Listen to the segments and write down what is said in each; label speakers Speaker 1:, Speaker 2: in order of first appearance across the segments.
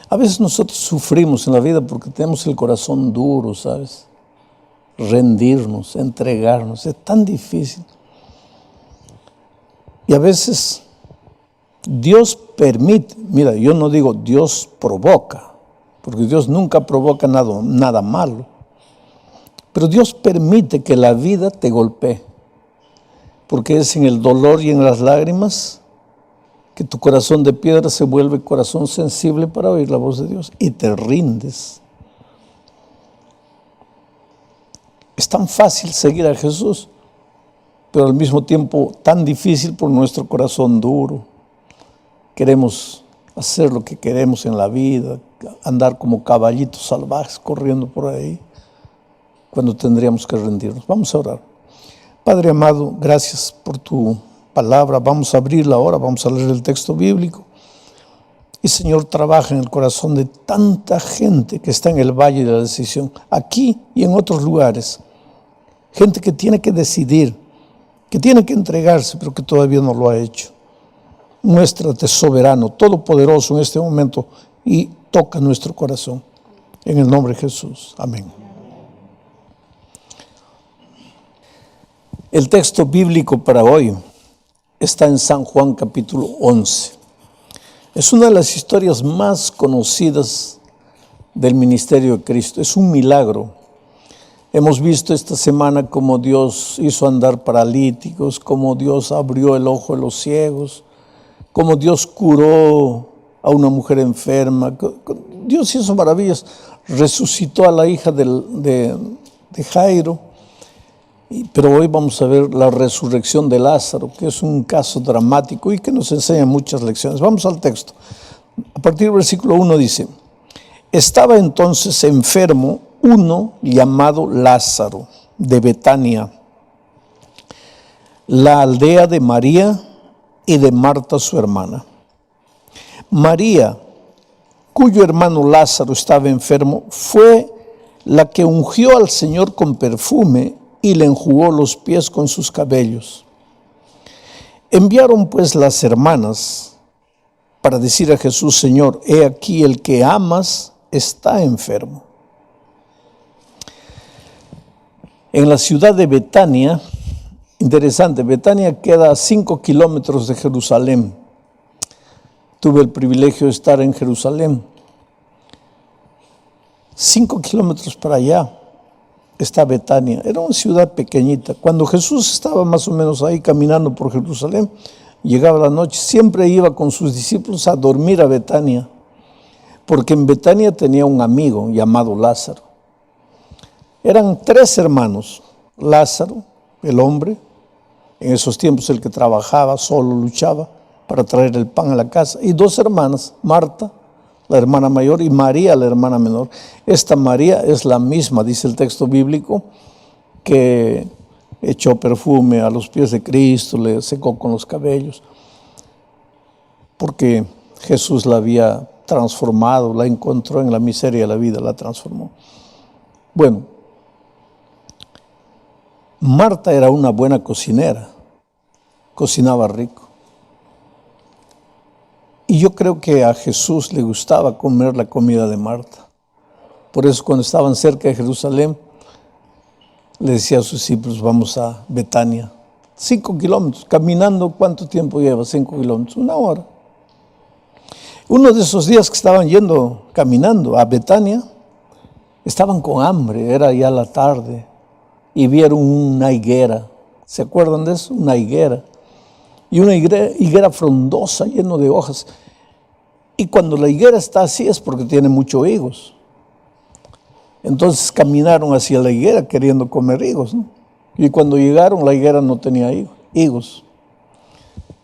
Speaker 1: A veces nosotros sufrimos en la vida porque tenemos el corazón duro, ¿sabes? Rendirnos, entregarnos, es tan difícil. Y a veces Dios permite, mira, yo no digo Dios provoca, porque Dios nunca provoca nada malo, pero Dios permite que la vida te golpee, porque es en el dolor y en las lágrimas que tu corazón de piedra se vuelve corazón sensible para oír la voz de Dios y te rindes. Es tan fácil seguir a Jesús, pero al mismo tiempo tan difícil por nuestro corazón duro. Queremos hacer lo que queremos en la vida, andar como caballitos salvajes corriendo por ahí, cuando tendríamos que rendirnos. Vamos a orar. Padre amado, gracias por tu palabra. Vamos a abrirla ahora, vamos a leer el texto bíblico. Y Señor, trabaja en el corazón de tanta gente que está en el valle de la decisión, aquí y en otros lugares. Gente que tiene que decidir, que tiene que entregarse, pero que todavía no lo ha hecho. Muéstrate soberano, todopoderoso en este momento y toca nuestro corazón. En el nombre de Jesús. Amén. El texto bíblico para hoy está en San Juan capítulo 11. Es una de las historias más conocidas del ministerio de Cristo. Es un milagro. Hemos visto esta semana cómo Dios hizo andar paralíticos, cómo Dios abrió el ojo de los ciegos, cómo Dios curó a una mujer enferma. Dios hizo maravillas. Resucitó a la hija de Jairo. Pero hoy vamos a ver la resurrección de Lázaro, que es un caso dramático y que nos enseña muchas lecciones. Vamos al texto. A partir del versículo 1 dice: estaba entonces enfermo uno llamado Lázaro, de Betania, la aldea de María y de Marta su hermana. María, cuyo hermano Lázaro estaba enfermo, fue la que ungió al Señor con perfume y le enjugó los pies con sus cabellos. Enviaron pues las hermanas para decir a Jesús: Señor, he aquí el que amas está enfermo. En la ciudad de Betania, interesante, Betania queda a 5 kilómetros de Jerusalén. Tuve el privilegio de estar en Jerusalén. 5 kilómetros para allá está Betania. Era una ciudad pequeñita. Cuando Jesús estaba más o menos ahí caminando por Jerusalén, llegaba la noche, siempre iba con sus discípulos a dormir a Betania, porque en Betania tenía un amigo llamado Lázaro. Eran 3 hermanos: Lázaro, el hombre, en esos tiempos el que trabajaba, solo luchaba para traer el pan a la casa, y 2 hermanas, Marta, la hermana mayor, y María, la hermana menor. Esta María es la misma, dice el texto bíblico, que echó perfume a los pies de Cristo, le secó con los cabellos, porque Jesús la había transformado, la encontró en la miseria de la vida, la transformó. Bueno, Marta era una buena cocinera, cocinaba rico. Y yo creo que a Jesús le gustaba comer la comida de Marta. Por eso cuando estaban cerca de Jerusalén, le decía a sus discípulos: vamos a Betania. 5 kilómetros, caminando, ¿cuánto tiempo lleva? 5 kilómetros, 1 hora. Uno de esos días que estaban yendo, caminando a Betania, estaban con hambre, era ya la tarde, y vieron una higuera. ¿Se acuerdan de eso? Una higuera. Y una higuera frondosa, lleno de hojas. Y cuando la higuera está así es porque tiene muchos higos. Entonces caminaron hacia la higuera queriendo comer higos, ¿no? Y cuando llegaron, la higuera no tenía higos.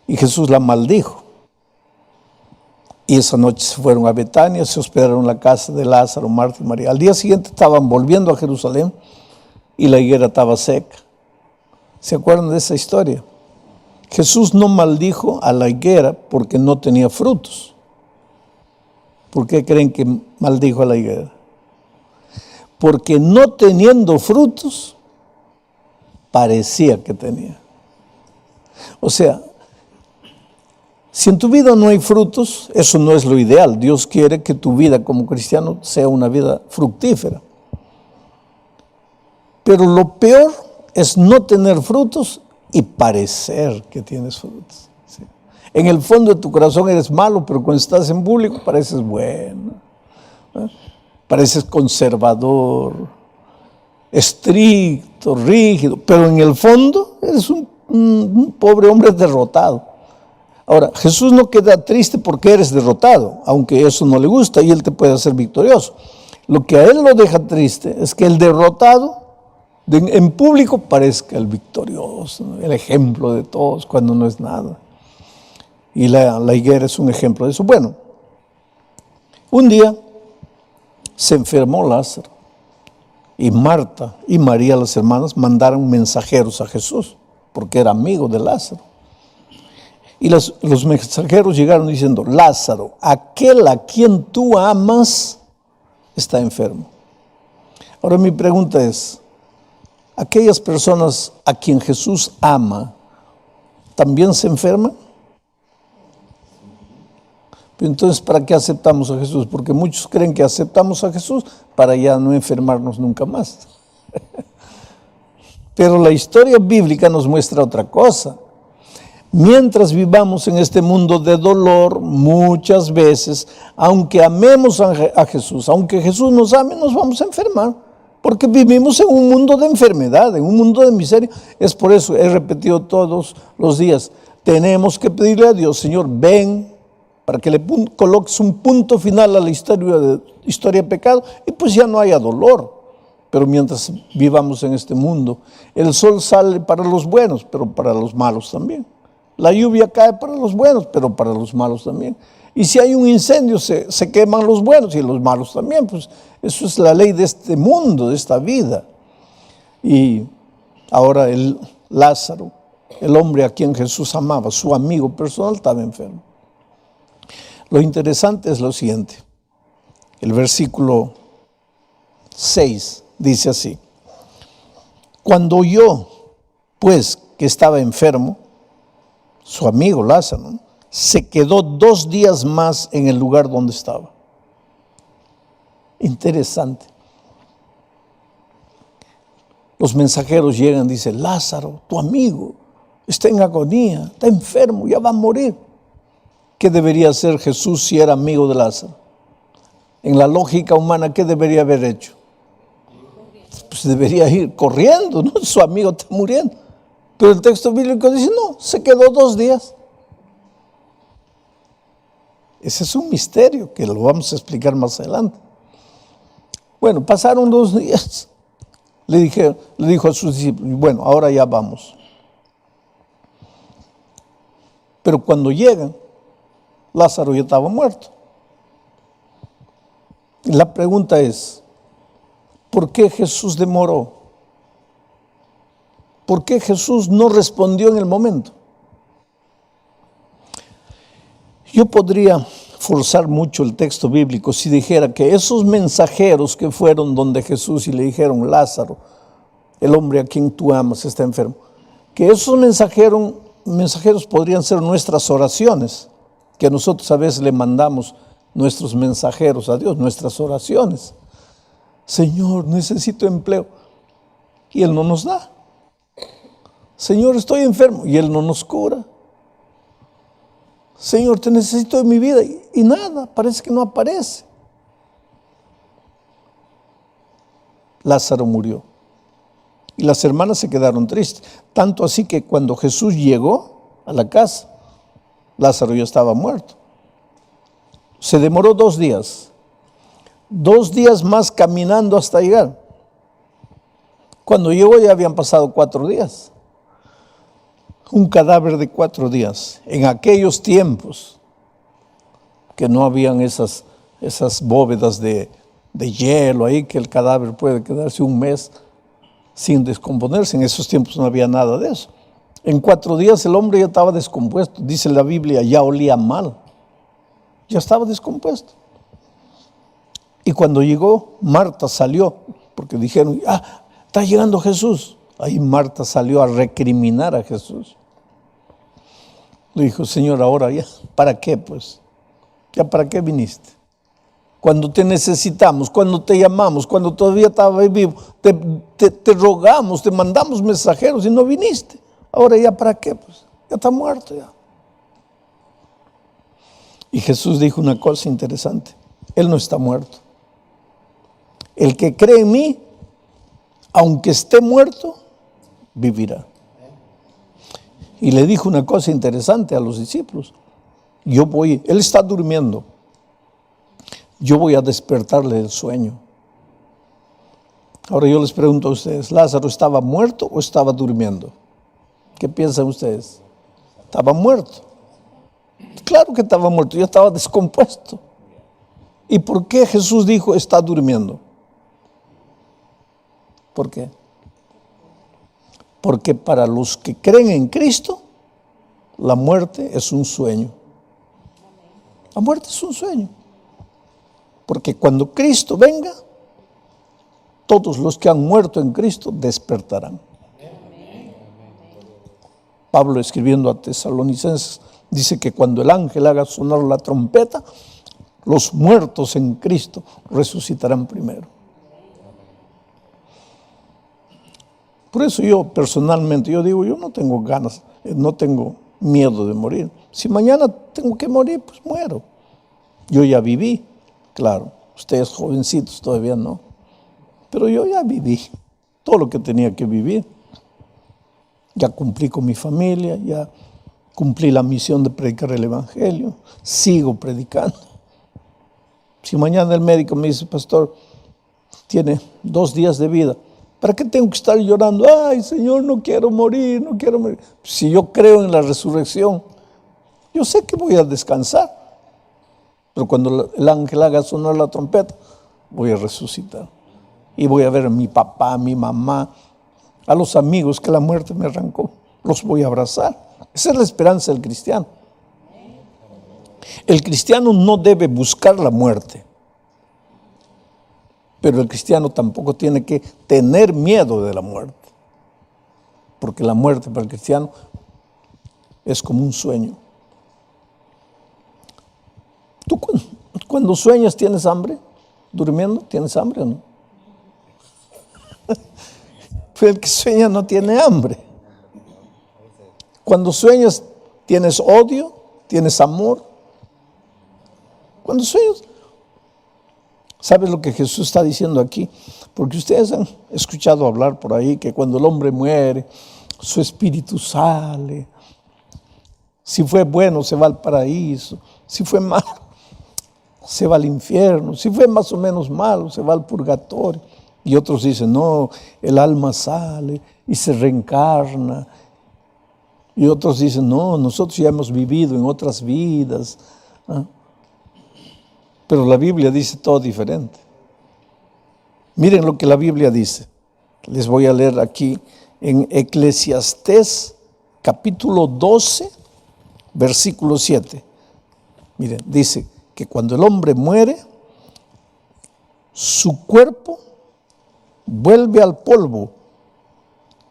Speaker 1: Y Jesús la maldijo. Y esa noche se fueron a Betania, se hospedaron en la casa de Lázaro, Marta y María. Al día siguiente estaban volviendo a Jerusalén y la higuera estaba seca. ¿Se acuerdan de esa historia? Jesús no maldijo a la higuera porque no tenía frutos. ¿Por qué creen que maldijo a la higuera? Porque no teniendo frutos, parecía que tenía. O sea, Si en tu vida no hay frutos, eso no es lo ideal. Dios quiere que tu vida como cristiano sea una vida fructífera. Pero lo peor es no tener frutos y parecer que tienes frutos. ¿Sí? En el fondo de tu corazón eres malo, pero cuando estás en público pareces bueno, ¿no? Pareces conservador, estricto, rígido, pero en el fondo eres un pobre hombre derrotado. Ahora, Jesús no queda triste porque eres derrotado, aunque eso no le gusta y Él te puede hacer victorioso. Lo que a Él lo deja triste es que el derrotado en público parezca el victorioso, ¿no? El ejemplo de todos cuando no es nada. Y la higuera es un ejemplo de eso. Bueno, un día se enfermó Lázaro y Marta y María, las hermanas, mandaron mensajeros a Jesús porque era amigo de Lázaro. Y los mensajeros llegaron diciendo: Lázaro, aquel a quien tú amas, está enfermo. Ahora mi pregunta es, ¿aquellas personas a quien Jesús ama también se enferman? Entonces, ¿para qué aceptamos a Jesús? Porque muchos creen que aceptamos a Jesús para ya no enfermarnos nunca más. Pero la historia bíblica nos muestra otra cosa. Mientras vivamos en este mundo de dolor, muchas veces, aunque amemos a Jesús, aunque Jesús nos ame, nos vamos a enfermar, porque vivimos en un mundo de enfermedad, en un mundo de miseria. Es por eso, he repetido todos los días, tenemos que pedirle a Dios: Señor, ven, para que le coloques un punto final a la historia de pecado, y pues ya no haya dolor. Pero mientras vivamos en este mundo, el sol sale para los buenos, pero para los malos también. La lluvia cae para los buenos, pero para los malos también. Y si hay un incendio, se queman los buenos y los malos también. Pues eso es la ley de este mundo, de esta vida. Y ahora Lázaro, el hombre a quien Jesús amaba, su amigo personal, estaba enfermo. Lo interesante es lo siguiente. El versículo 6 dice así: cuando oyó, pues, que estaba enfermo, su amigo Lázaro, ¿no?, se quedó 2 días más en el lugar donde estaba. Interesante. Los mensajeros llegan y dicen: Lázaro, tu amigo, está en agonía, está enfermo, ya va a morir. ¿Qué debería hacer Jesús si era amigo de Lázaro? En la lógica humana, ¿qué debería haber hecho? Pues debería ir corriendo, ¿no? Su amigo está muriendo. Pero el texto bíblico dice: no, se quedó 2 días. Ese es un misterio que lo vamos a explicar más adelante. Bueno, pasaron 2 días. Le dijo a sus discípulos: bueno, ahora ya vamos. Pero cuando llegan, Lázaro ya estaba muerto. La pregunta es: ¿por qué Jesús demoró? ¿Por qué Jesús no respondió en el momento? Yo podría forzar mucho el texto bíblico si dijera que esos mensajeros que fueron donde Jesús y le dijeron: Lázaro, el hombre a quien tú amas, está enfermo, que esos mensajeros podrían ser nuestras oraciones, que nosotros a veces le mandamos nuestros mensajeros a Dios, nuestras oraciones. Señor, necesito empleo, y Él no nos da. Señor, estoy enfermo, y Él no nos cura. Señor, te necesito en mi vida, y nada, parece que no aparece. Lázaro murió, y las hermanas se quedaron tristes, tanto así que cuando Jesús llegó a la casa, Lázaro ya estaba muerto. Se demoró 2 días, 2 días más caminando hasta llegar. Cuando llegó ya habían pasado 4 días. Un cadáver de 4 días. En aquellos tiempos que no habían esas bóvedas de hielo ahí, que el cadáver puede quedarse 1 mes sin descomponerse. En esos tiempos no había nada de eso. En 4 días el hombre ya estaba descompuesto. Dice la Biblia, ya olía mal. Ya estaba descompuesto. Y cuando llegó, Marta salió, porque dijeron: está llegando Jesús. Ahí Marta salió a recriminar a Jesús. Le dijo, Señor, ahora ya, ¿para qué pues? ¿Ya para qué viniste? Cuando te necesitamos, cuando te llamamos, cuando todavía estabas vivo, te rogamos, te mandamos mensajeros y no viniste. Ahora ya para qué pues? Ya está muerto ya. Y Jesús dijo una cosa interesante. Él no está muerto. El que cree en mí, aunque esté muerto, vivirá. Y le dijo una cosa interesante a los discípulos. Él está durmiendo. Yo voy a despertarle del sueño. Ahora yo les pregunto a ustedes, ¿Lázaro estaba muerto o estaba durmiendo? ¿Qué piensan ustedes? Estaba muerto. Claro que estaba muerto, ya estaba descompuesto. ¿Y por qué Jesús dijo está durmiendo? ¿Por qué? Porque para los que creen en Cristo, la muerte es un sueño. La muerte es un sueño. Porque cuando Cristo venga, todos los que han muerto en Cristo despertarán. Pablo, escribiendo a Tesalonicenses, dice que cuando el ángel haga sonar la trompeta, los muertos en Cristo resucitarán primero. Por eso yo personalmente, yo no tengo ganas, no tengo miedo de morir. Si mañana tengo que morir, pues muero. Yo ya viví, claro, ustedes jovencitos todavía no, pero yo ya viví todo lo que tenía que vivir. Ya cumplí con mi familia, ya cumplí la misión de predicar el Evangelio, sigo predicando. Si mañana el médico me dice, pastor, tiene 2 días de vida, ¿para qué tengo que estar llorando? Ay, Señor, no quiero morir, no quiero morir. Si yo creo en la resurrección, yo sé que voy a descansar. Pero cuando el ángel haga sonar la trompeta, voy a resucitar. Y voy a ver a mi papá, a mi mamá, a los amigos que la muerte me arrancó. Los voy a abrazar. Esa es la esperanza del cristiano. El cristiano no debe buscar la muerte. Pero el cristiano tampoco tiene que tener miedo de la muerte. Porque la muerte para el cristiano es como un sueño. ¿Tú cuando sueñas tienes hambre? ¿Durmiendo tienes hambre o no? Pero el que sueña no tiene hambre. Cuando sueñas tienes odio, tienes amor. Cuando sueñas, ¿sabes lo que Jesús está diciendo aquí? Porque ustedes han escuchado hablar por ahí que cuando el hombre muere, su espíritu sale. Si fue bueno, se va al paraíso. Si fue malo, se va al infierno. Si fue más o menos malo, se va al purgatorio. Y otros dicen, no, el alma sale y se reencarna. Y otros dicen, no, nosotros ya hemos vivido en otras vidas. Pero la Biblia dice todo diferente. Miren lo que la Biblia dice. Les voy a leer aquí en Eclesiastés capítulo 12, versículo 7. Miren, dice que cuando el hombre muere, su cuerpo vuelve al polvo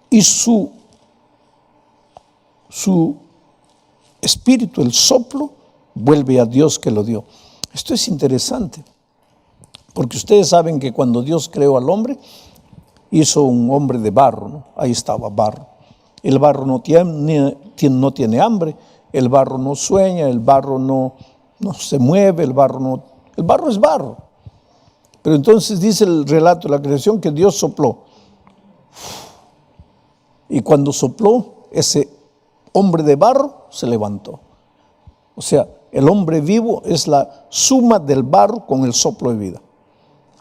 Speaker 1: y su espíritu, el soplo, vuelve a Dios que lo dio. Esto es interesante, porque ustedes saben que cuando Dios creó al hombre, hizo un hombre de barro, ¿no? Ahí estaba barro. El barro no tiene hambre, el barro no sueña, el barro no se mueve, el barro es barro. Pero entonces dice el relato de la creación que Dios sopló. Y cuando sopló, ese hombre de barro se levantó. O sea, el hombre vivo es la suma del barro con el soplo de vida.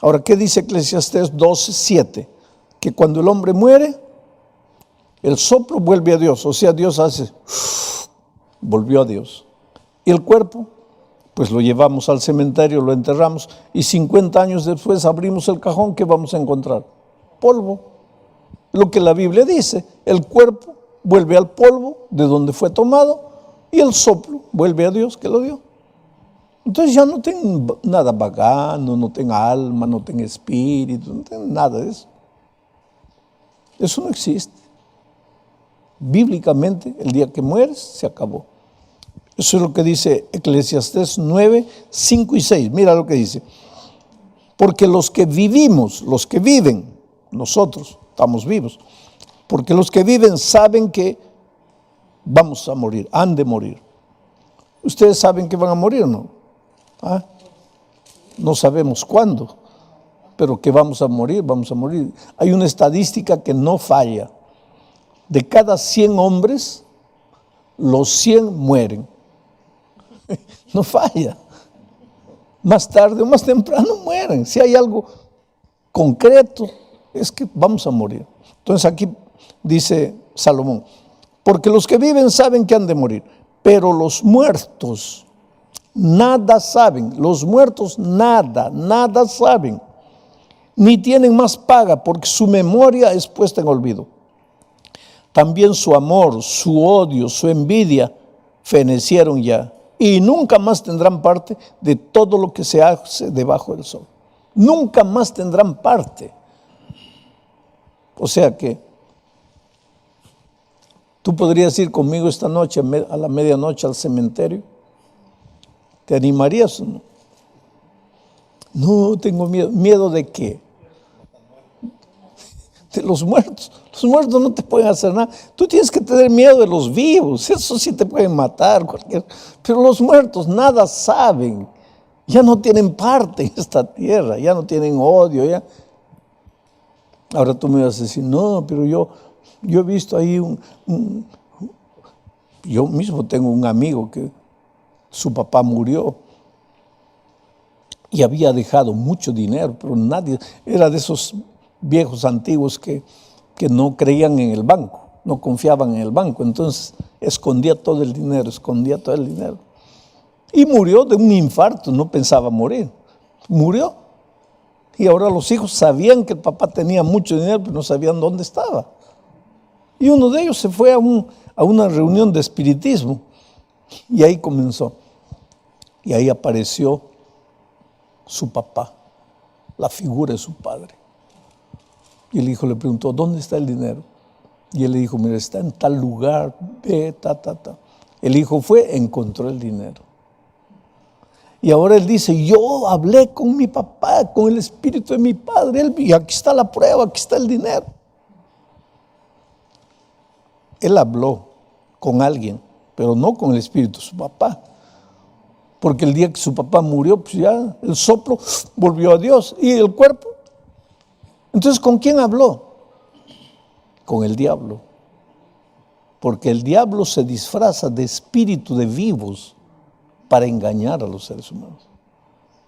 Speaker 1: Ahora, ¿qué dice Eclesiastés 12:7? Que cuando el hombre muere, el soplo vuelve a Dios. O sea, Dios hace, volvió a Dios. Y el cuerpo, pues lo llevamos al cementerio, lo enterramos, y 50 años después abrimos el cajón, ¿qué vamos a encontrar? Polvo. Lo que la Biblia dice, el cuerpo vuelve al polvo de donde fue tomado, y el soplo vuelve a Dios que lo dio. Entonces ya no tengo nada vagando, no tengo alma, no tengo espíritu, no tengo nada de eso. Eso no existe. Bíblicamente, el día que mueres, se acabó. Eso es lo que dice Eclesiastés 9, 5 y 6. Mira lo que dice. Porque los que vivimos, los que viven, nosotros estamos vivos, porque los que viven saben que vamos a morir, han de morir. ¿Ustedes saben que van a morir o no? ¿Ah? No sabemos cuándo, pero que vamos a morir, vamos a morir. Hay una estadística que no falla. De cada 100 hombres, los 100 mueren. No falla. Más tarde o más temprano mueren. Si hay algo concreto, es que vamos a morir. Entonces aquí dice Salomón, porque los que viven saben que han de morir, pero los muertos nada saben. Los muertos nada saben, ni tienen más paga, porque su memoria es puesta en olvido. También su amor, su odio, su envidia fenecieron ya, y nunca más tendrán parte de todo lo que se hace debajo del sol. Nunca más tendrán parte. O sea que tú podrías ir conmigo esta noche a la medianoche al cementerio. ¿Te animarías o no? No, tengo miedo. ¿Miedo de qué? De los muertos. Los muertos no te pueden hacer nada. Tú tienes que tener miedo de los vivos. Eso sí te pueden matar. Pero los muertos nada saben. Ya no tienen parte en esta tierra. Ya no tienen odio. Ya. Ahora tú me vas a decir, no, pero yo he visto ahí yo mismo tengo un amigo que su papá murió y había dejado mucho dinero, pero nadie, era de esos viejos antiguos que no creían en el banco, no confiaban en el banco, entonces escondía todo el dinero. Y murió de un infarto, no pensaba morir, murió. Y ahora los hijos sabían que el papá tenía mucho dinero, pero no sabían dónde estaba. Y uno de ellos se fue a una reunión de espiritismo y ahí comenzó. Y ahí apareció su papá, la figura de su padre. Y el hijo le preguntó, ¿dónde está el dinero? Y él le dijo, mira, está en tal lugar, ve, El hijo fue, encontró el dinero. Y ahora él dice, yo hablé con mi papá, con el espíritu de mi padre, y aquí está la prueba, aquí está el dinero. Él habló con alguien, pero no con el espíritu de su papá. Porque el día que su papá murió, pues ya el soplo volvió a Dios. ¿Y el cuerpo? Entonces, ¿con quién habló? Con el diablo. Porque el diablo se disfraza de espíritu de vivos para engañar a los seres humanos.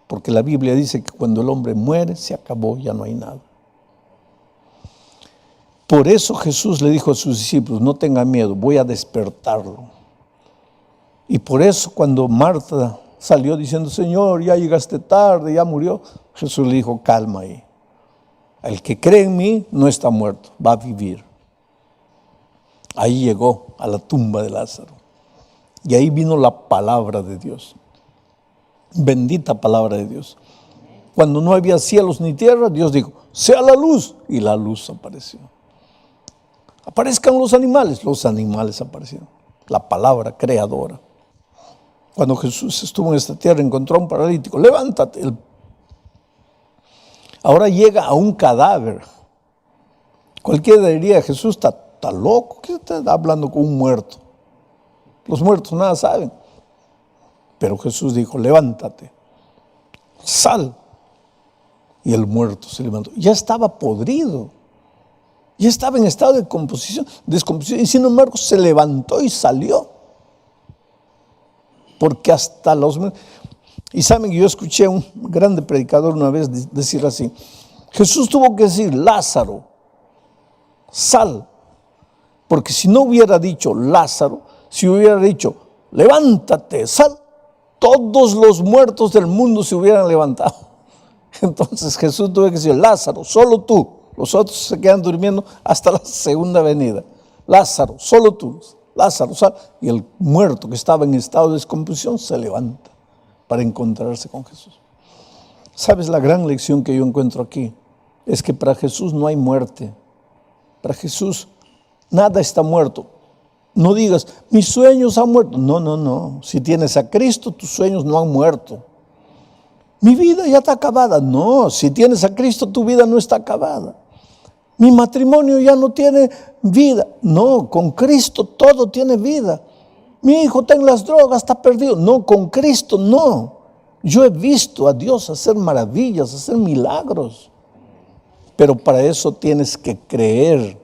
Speaker 1: Porque la Biblia dice que cuando el hombre muere, se acabó, ya no hay nada. Por eso Jesús le dijo a sus discípulos, no tengan miedo, voy a despertarlo. Y por eso cuando Marta salió diciendo, Señor, ya llegaste tarde, ya murió, Jesús le dijo, calma ahí. El que cree en mí no está muerto, va a vivir. Ahí llegó a la tumba de Lázaro. Y ahí vino la palabra de Dios. Bendita palabra de Dios. Cuando no había cielos ni tierra, Dios dijo, sea la luz. Y la luz apareció. Aparezcan los animales aparecieron. La palabra creadora. Cuando Jesús estuvo en esta tierra, encontró a un paralítico. Levántate. Ahora llega a un cadáver. Cualquiera diría, Jesús está loco. ¿Qué está hablando con un muerto? Los muertos nada saben. Pero Jesús dijo, levántate, sal. Y el muerto se levantó. Ya estaba podrido. Ya estaba en estado de descomposición. Y sin embargo se levantó y salió. Porque hasta los... Y saben, yo escuché a un grande predicador una vez decir así. Jesús tuvo que decir, Lázaro, sal. Porque si no hubiera dicho Lázaro, si hubiera dicho, levántate, sal, todos los muertos del mundo se hubieran levantado. Entonces Jesús tuvo que decir, Lázaro, solo tú. Los otros se quedan durmiendo hasta la segunda venida. Lázaro, solo tú. Lázaro, sal. Y el muerto que estaba en estado de descomposición se levanta para encontrarse con Jesús. ¿Sabes la gran lección que yo encuentro aquí? Es que para Jesús no hay muerte. Para Jesús nada está muerto. No digas, mis sueños han muerto. No, no, no. Si tienes a Cristo, tus sueños no han muerto. Mi vida ya está acabada. No, si tienes a Cristo, tu vida no está acabada. Mi matrimonio ya no tiene vida. No, con Cristo todo tiene vida. Mi hijo está en las drogas, está perdido. No, con Cristo no. Yo he visto a Dios hacer maravillas, hacer milagros. Pero para eso tienes que creer.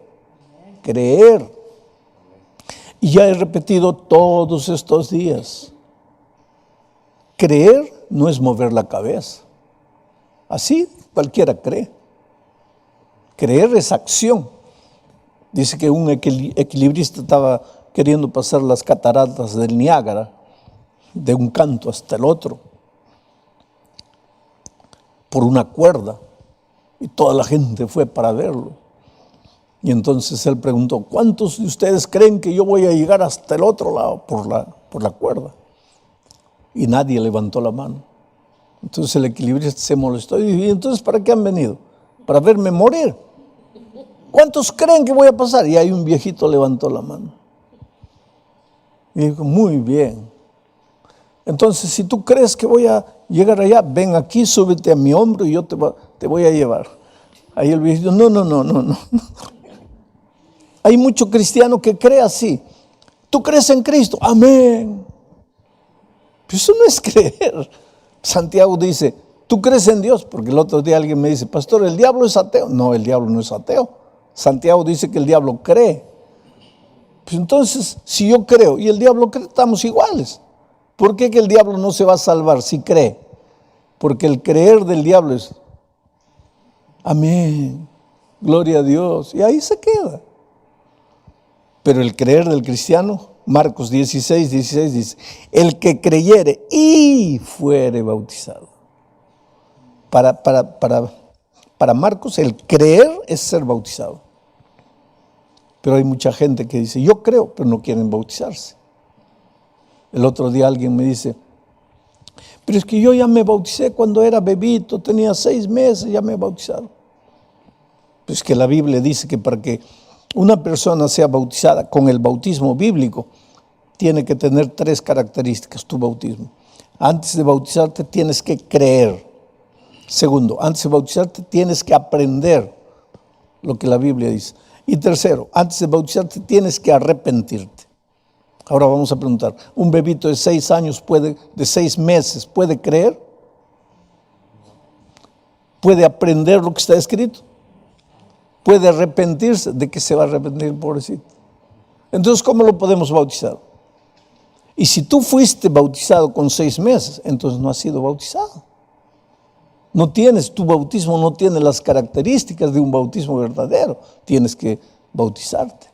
Speaker 1: Creer. Y ya he repetido todos estos días. Creer no es mover la cabeza. Así cualquiera cree. Creer es acción. Dice que un equilibrista estaba queriendo pasar las cataratas del Niágara de un canto hasta el otro por una cuerda, y toda la gente fue para verlo. Y entonces él preguntó, ¿cuántos de ustedes creen que yo voy a llegar hasta el otro lado por la cuerda? Y nadie levantó la mano. Entonces el equilibrista se molestó y dijo, ¿y entonces para qué han venido? Para verme morir. ¿Cuántos creen que voy a pasar? Y ahí un viejito levantó la mano. Y dijo, muy bien. Entonces, si tú crees que voy a llegar allá, ven aquí, súbete a mi hombro y yo te voy a llevar. Ahí el viejito, no. Hay mucho cristiano que cree así. ¿Tú crees en Cristo? Amén. Pero eso no es creer. Santiago dice, ¿tú crees en Dios? Porque el otro día alguien me dice, pastor, ¿el diablo es ateo? No, el diablo no es ateo. Santiago dice que el diablo cree. Pues entonces, si yo creo y el diablo cree, estamos iguales. ¿Por qué que el diablo no se va a salvar si cree? Porque el creer del diablo es, amén, gloria a Dios, y ahí se queda. Pero el creer del cristiano, Marcos 16 dice, el que creyere y fuere bautizado. Para Marcos, el creer es ser bautizado. Pero hay mucha gente que dice, yo creo, pero no quieren bautizarse. El otro día alguien me dice, pero es que yo ya me bauticé cuando era bebito, tenía 6 meses, ya me bautizaron. Pues que la Biblia dice que para que una persona sea bautizada con el bautismo bíblico, tiene que tener 3 características tu bautismo. Antes de bautizarte tienes que creer. Segundo, antes de bautizarte tienes que aprender lo que la Biblia dice. Y tercero, antes de bautizarte tienes que arrepentirte. Ahora vamos a preguntar, ¿un bebito de 6 años de 6 meses puede creer? ¿Puede aprender lo que está escrito? ¿Puede arrepentirse? ¿De qué se va a arrepentir el pobrecito? Entonces, ¿cómo lo podemos bautizar? Y si tú fuiste bautizado con 6 meses, entonces no has sido bautizado. Tu bautismo no tiene las características de un bautismo verdadero. Tienes que bautizarte.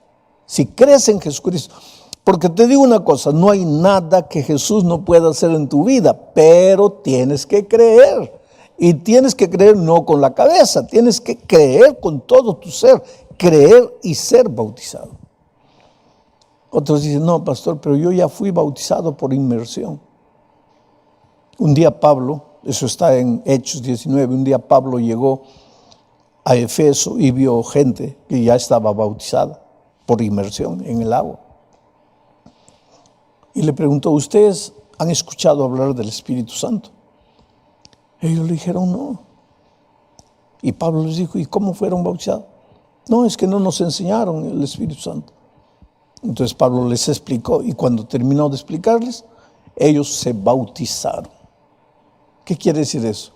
Speaker 1: Si crees en Jesucristo. Porque te digo una cosa, no hay nada que Jesús no pueda hacer en tu vida, pero tienes que creer. Y tienes que creer no con la cabeza, tienes que creer con todo tu ser, creer y ser bautizado. Otros dicen, no, pastor, pero yo ya fui bautizado por inmersión. Un día Pablo, eso está en Hechos 19, un día Pablo llegó a Efeso y vio gente que ya estaba bautizada por inmersión en el agua. Y le preguntó, ¿ustedes han escuchado hablar del Espíritu Santo? Ellos le dijeron, no. Y Pablo les dijo, ¿y cómo fueron bautizados? No, es que no nos enseñaron el Espíritu Santo. Entonces Pablo les explicó, y cuando terminó de explicarles, ellos se bautizaron. ¿Qué quiere decir eso?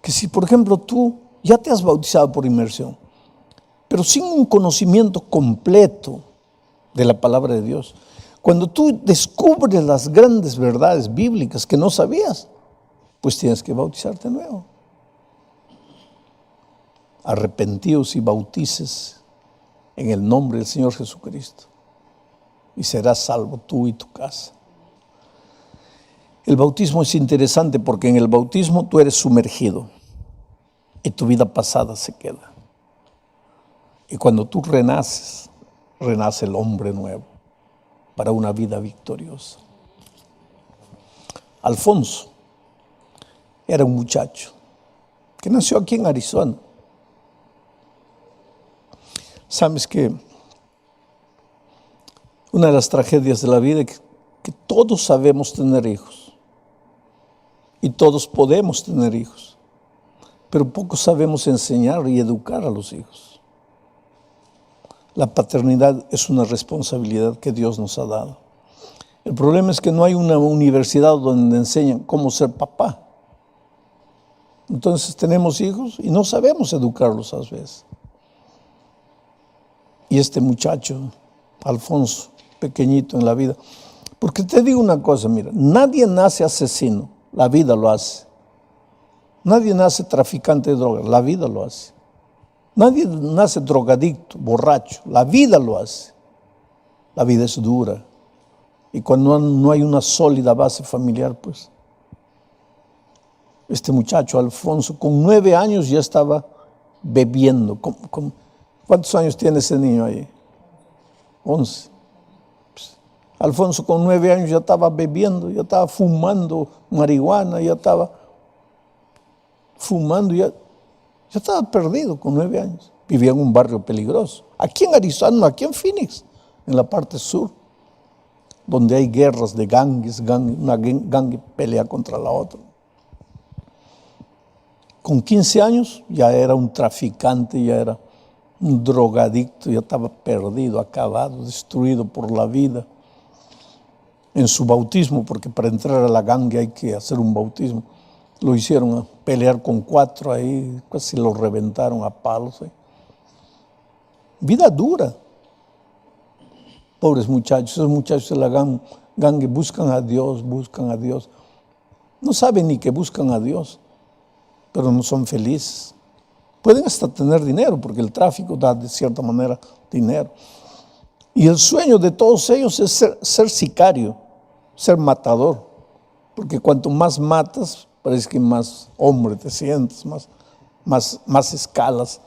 Speaker 1: Que si, por ejemplo, tú ya te has bautizado por inmersión, pero sin un conocimiento completo de la palabra de Dios, cuando tú descubres las grandes verdades bíblicas que no sabías, pues tienes que bautizarte de nuevo. Arrepentíos y bautices en el nombre del Señor Jesucristo y serás salvo tú y tu casa. El bautismo es interesante porque en el bautismo tú eres sumergido y tu vida pasada se queda. Y cuando tú renaces, renace el hombre nuevo para una vida victoriosa. Alfonso era un muchacho que nació aquí en Arizona. ¿Sabes qué? Una de las tragedias de la vida es que todos sabemos tener hijos y todos podemos tener hijos, pero poco sabemos enseñar y educar a los hijos. La paternidad es una responsabilidad que Dios nos ha dado. El problema es que no hay una universidad donde enseñan cómo ser papá. Entonces tenemos hijos y no sabemos educarlos a veces. Y este muchacho, Alfonso, pequeñito en la vida, porque te digo una cosa, mira, nadie nace asesino, la vida lo hace. Nadie nace traficante de drogas, la vida lo hace. Nadie nace drogadicto, borracho, la vida lo hace. La vida es dura. Y cuando no hay una sólida base familiar, pues. Este muchacho, Alfonso, con 9 años ya estaba bebiendo. ¿Cuántos años tiene ese niño ahí? 11. Pues, Alfonso con 9 años ya estaba bebiendo, ya estaba fumando marihuana, ya estaba fumando, ya estaba perdido con 9 años. Vivía en un barrio peligroso. Aquí en Arizona, aquí en Phoenix, en la parte sur, donde hay guerras de gangues, una gangue pelea contra la otra. Con 15 años ya era un traficante, ya era un drogadicto, ya estaba perdido, acabado, destruido por la vida. En su bautismo, porque para entrar a la gangue hay que hacer un bautismo, lo hicieron a pelear con 4 ahí, casi lo reventaron a palos. Vida dura. Pobres muchachos, esos muchachos de la gangue buscan a Dios. No saben ni que buscan a Dios, pero no son felices. Pueden hasta tener dinero, porque el tráfico da de cierta manera dinero. Y el sueño de todos ellos es ser sicario, ser matador, porque cuanto más matas, parece que más hombre te sientes, más escalas.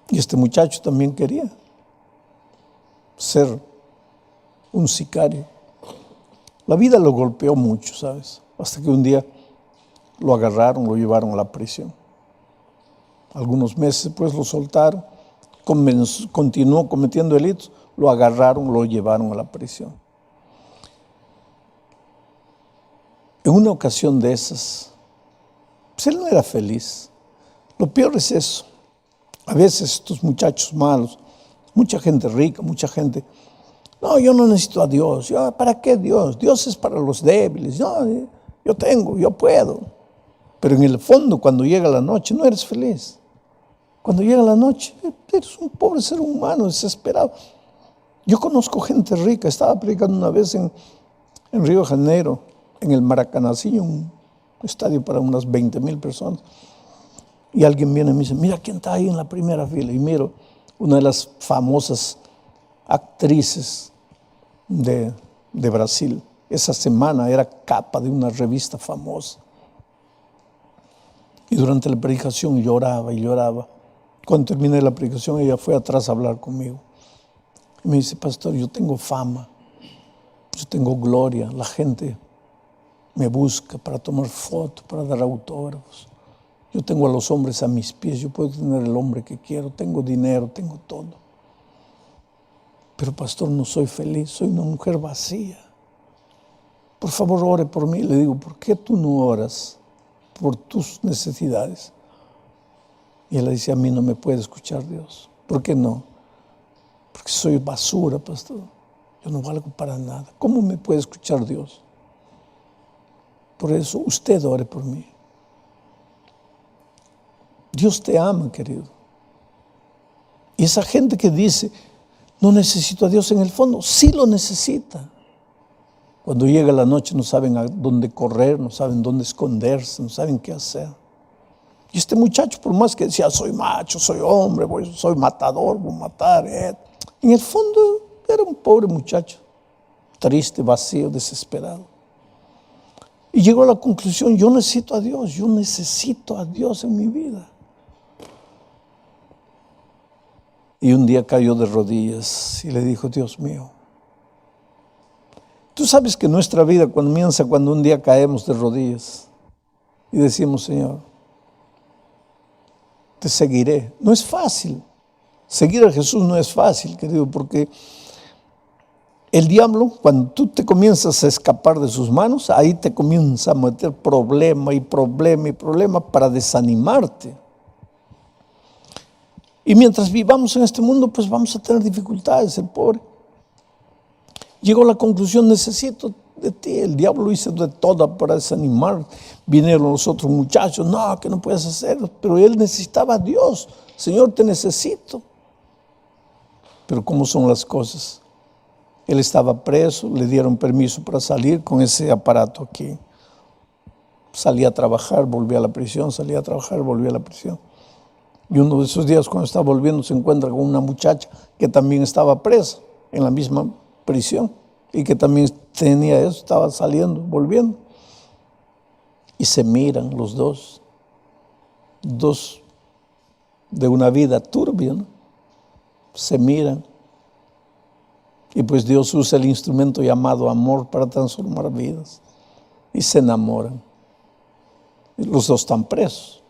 Speaker 1: Y este muchacho también quería ser un sicario. La vida lo golpeó mucho, ¿sabes? Hasta que un día lo agarraron, lo llevaron a la prisión. Algunos meses después lo soltaron, continuó cometiendo delitos, lo agarraron, lo llevaron a la prisión. En una ocasión de esas, pues él no era feliz. Lo peor es eso. A veces estos muchachos malos, mucha gente rica, mucha gente, no, yo no necesito a Dios. ¿Para qué Dios? Dios es para los débiles. Yo tengo, yo puedo. Pero en el fondo, cuando llega la noche, no eres feliz. Cuando llega la noche, eres un pobre ser humano desesperado. Yo conozco gente rica. Estaba predicando una vez en Río de Janeiro, en el Maracanãzinho, un estadio para unas 20,000 personas. Y alguien viene y me dice, mira quién está ahí en la primera fila. Y miro una de las famosas actrices de Brasil. Esa semana era capa de una revista famosa. Y durante la predicación lloraba y lloraba. Cuando terminé la predicación, ella fue atrás a hablar conmigo. Y me dice, pastor, yo tengo fama, yo tengo gloria, la gente me busca para tomar fotos, para dar autógrafos. Yo tengo a los hombres a mis pies, yo puedo tener el hombre que quiero, tengo dinero, tengo todo. Pero pastor, no soy feliz, soy una mujer vacía. Por favor, ore por mí. Le digo, ¿por qué tú no oras por tus necesidades? Y él dice, a mí no me puede escuchar Dios. ¿Por qué no? Porque soy basura, pastor. Yo no valgo para nada. ¿Cómo me puede escuchar Dios? Por eso, usted ore por mí. Dios te ama, querido. Y esa gente que dice, no necesito a Dios, en el fondo, sí lo necesita. Cuando llega la noche no saben a dónde correr, no saben dónde esconderse, no saben qué hacer. Y este muchacho, por más que decía, soy macho, soy hombre, soy matador, voy a matar. En el fondo era un pobre muchacho, triste, vacío, desesperado. Y llegó a la conclusión, yo necesito a Dios en mi vida. Y un día cayó de rodillas y le dijo, Dios mío, tú sabes que nuestra vida comienza cuando un día caemos de rodillas y decimos, Señor, te seguiré. No es fácil. Seguir a Jesús no es fácil, querido, porque El diablo, cuando tú te comienzas a escapar de sus manos, ahí te comienza a meter problema y problema y problema para desanimarte. Y mientras vivamos en este mundo, pues vamos a tener dificultades, el pobre. Llegó a la conclusión, necesito de ti. El diablo hizo de todo para desanimar. Vinieron los otros muchachos, no, que no puedes hacerlo. Pero él necesitaba a Dios. Señor, te necesito. Pero ¿cómo son las cosas? Él estaba preso, le dieron permiso para salir con ese aparato aquí. Salía a trabajar, volvía a la prisión, salía a trabajar, volvía a la prisión. Y uno de esos días, cuando está volviendo, se encuentra con una muchacha que también estaba presa en la misma prisión y que también tenía eso, estaba saliendo, volviendo. Y se miran los dos de una vida turbia, ¿no? Se miran. Y pues Dios usa el instrumento llamado amor para transformar vidas. Y se enamoran. Y los dos están presos.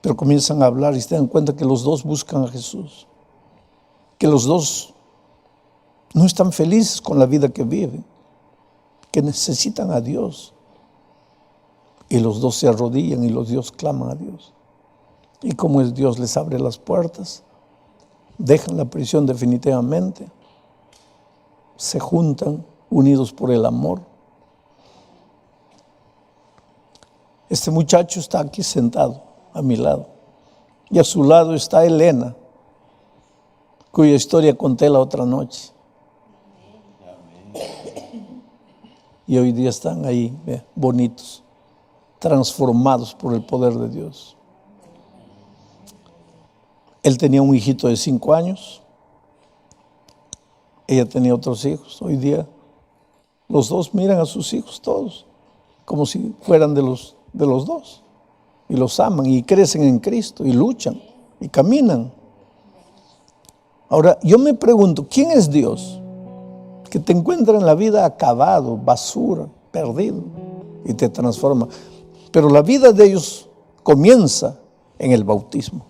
Speaker 1: Pero comienzan a hablar y se dan cuenta que los dos buscan a Jesús. Que los dos no están felices con la vida que viven. Que necesitan a Dios. Y los dos se arrodillan y los dos claman a Dios. Y como es Dios les abre las puertas. Dejan la prisión definitivamente, se juntan unidos por el amor. Este muchacho está aquí sentado a mi lado y a su lado está Elena, cuya historia conté la otra noche. Y hoy día están ahí, bonitos, transformados por el poder de Dios. Él tenía un hijito de 5 años, ella tenía otros hijos. Hoy día los dos miran a sus hijos todos como si fueran de los dos y los aman y crecen en Cristo y luchan y caminan. Ahora yo me pregunto, ¿quién es Dios? Que te encuentra en la vida acabado, basura, perdido y te transforma. Pero la vida de ellos comienza en el bautismo.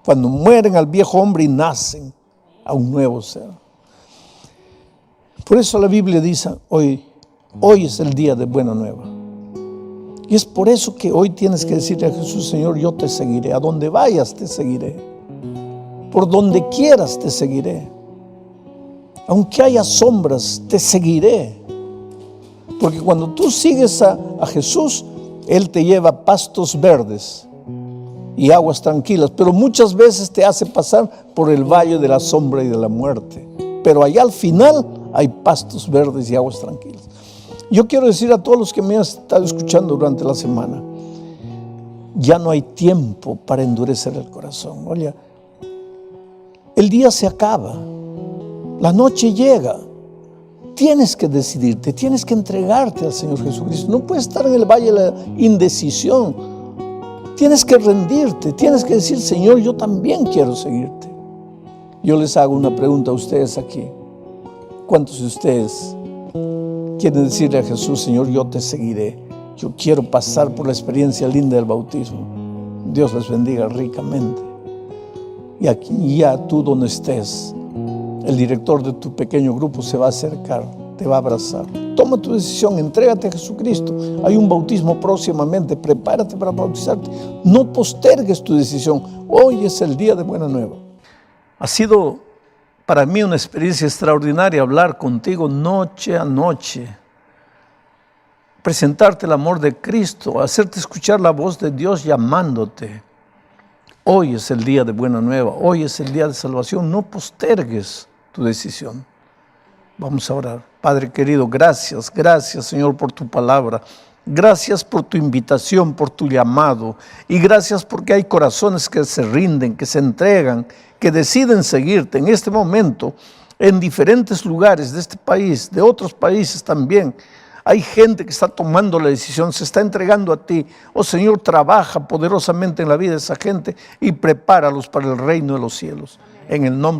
Speaker 1: Cuando mueren al viejo hombre y nacen a un nuevo ser. Por eso la Biblia dice, hoy es el día de buena nueva. Y es por eso que hoy tienes que decirle a Jesús, Señor, yo te seguiré. A donde vayas te seguiré. Por donde quieras te seguiré. Aunque haya sombras, te seguiré. Porque cuando tú sigues a Jesús, Él te lleva a pastos verdes y aguas tranquilas, pero muchas veces te hace pasar por el valle de la sombra y de la muerte. Pero allá al final hay pastos verdes y aguas tranquilas. Yo quiero decir a todos los que me han estado escuchando durante la semana, ya no hay tiempo para endurecer el corazón. Oye, el día se acaba, la noche llega. Tienes que decidirte, tienes que entregarte al Señor Jesucristo. No puedes estar en el valle de la indecisión. Tienes que rendirte, tienes que decir, Señor, yo también quiero seguirte. Yo les hago una pregunta a ustedes aquí. ¿Cuántos de ustedes quieren decirle a Jesús, Señor, yo te seguiré? Yo quiero pasar por la experiencia linda del bautismo. Dios les bendiga ricamente. Y aquí ya tú donde estés, el director de tu pequeño grupo se va a acercar, te va a abrazar. Toma tu decisión, entrégate a Jesucristo. Hay un bautismo próximamente, prepárate para bautizarte. No postergues tu decisión. Hoy es el día de buena nueva. Ha sido para mí una experiencia extraordinaria hablar contigo noche a noche. Presentarte el amor de Cristo, hacerte escuchar la voz de Dios llamándote. Hoy es el día de buena nueva, hoy es el día de salvación. No postergues tu decisión. Vamos a orar. Padre querido, gracias, Señor, por tu palabra. Gracias por tu invitación, por tu llamado. Y gracias porque hay corazones que se rinden, que se entregan, que deciden seguirte en este momento en diferentes lugares de este país, de otros países también. Hay gente que está tomando la decisión, se está entregando a ti. Oh Señor, trabaja poderosamente en la vida de esa gente y prepáralos para el reino de los cielos. En el nombre